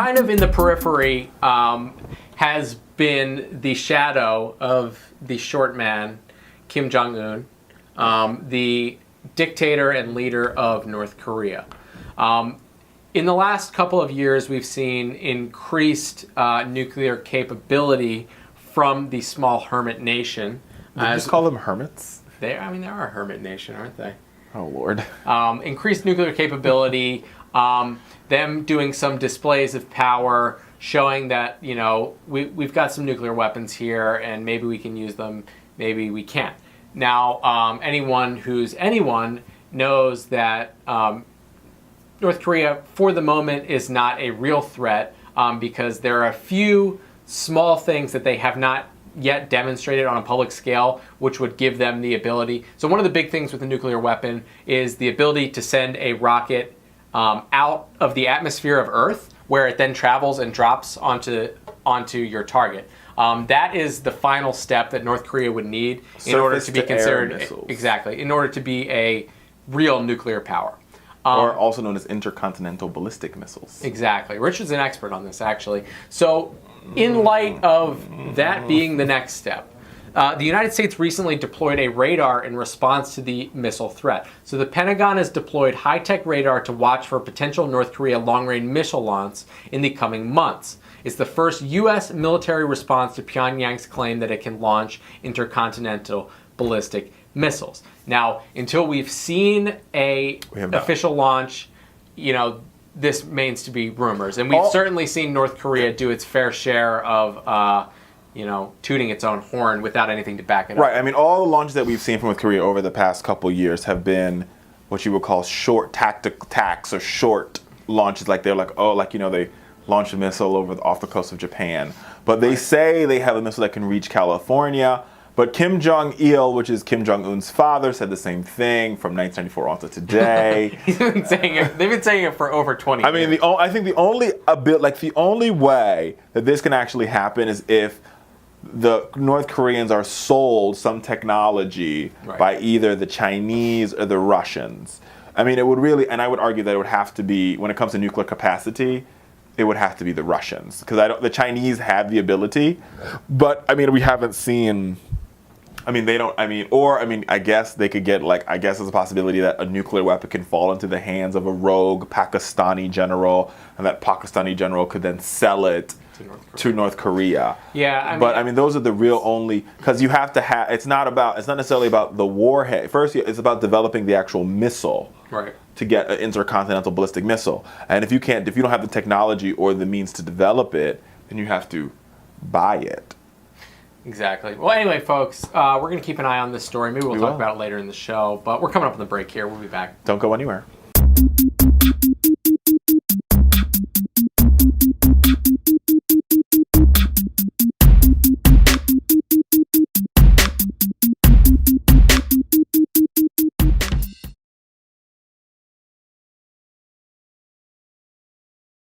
kind of in the periphery has been the shadow of the short man, Kim Jong-un, the dictator and leader of North Korea. In the last couple of years, we've seen increased nuclear capability from the small hermit nation. Did you just call them hermits? They are a hermit nation, aren't they? Oh, Lord. Increased nuclear capability, them doing some displays of power, showing that, you know, we've got some nuclear weapons here and maybe we can use them, maybe we can't. Now, anyone who's anyone knows that North Korea, for the moment, is not a real threat because there are a few small things that they have not yet demonstrated on a public scale, which would give them the ability. So one of the big things with a nuclear weapon is the ability to send a rocket out of the atmosphere of Earth, where it then travels and drops onto your target. That is the final step that North Korea would need in order to be considered, exactly, in order to be a real nuclear power. Or also known as intercontinental ballistic missiles. Exactly. Richard's an expert on this, actually. So in light of that being the next step, the United States recently deployed a radar in response to the missile threat. So the Pentagon has deployed high-tech radar to watch for potential North Korea long-range missile launch in the coming months. It's the first U.S. military response to Pyongyang's claim that it can launch intercontinental ballistic missiles. Now, until we've seen an official launch, you know, this remains to be rumors. And we've certainly seen North Korea do its fair share of, you know, tooting its own horn without anything to back it up. Right. I mean, all the launches that we've seen from North Korea over the past couple of years have been what you would call short tactical attacks or short launches. Like they're like, oh, like, you know, they launched a missile off the coast of Japan. But they say they have a missile that can reach California. But Kim Jong-il, which is Kim Jong-un's father, said the same thing from 1994 on to today. He's been saying it. They've been saying it for over 20 years. I mean, I think the only way that this can actually happen is if the North Koreans are sold some technology by either the Chinese or the Russians. I mean, it would really, and I would argue that it would have to be, when it comes to nuclear capacity, it would have to be the Russians, because the Chinese have the ability, but I mean, we haven't seen. I mean, they don't. I mean, I guess they could get, like, I guess there's a possibility that a nuclear weapon can fall into the hands of a rogue Pakistani general, and that Pakistani general could then sell it to North Korea. Yeah, but I mean, those are the real only, because you have to have. It's not necessarily about the warhead. First, it's about developing the actual missile. Right. To get an intercontinental ballistic missile, and if you don't have the technology or the means to develop it, then you have to buy it. Exactly. Well, anyway, folks, we're going to keep an eye on this story. Maybe we'll talk about it later in the show, but we're coming up on the break here. We'll be back. Don't go anywhere.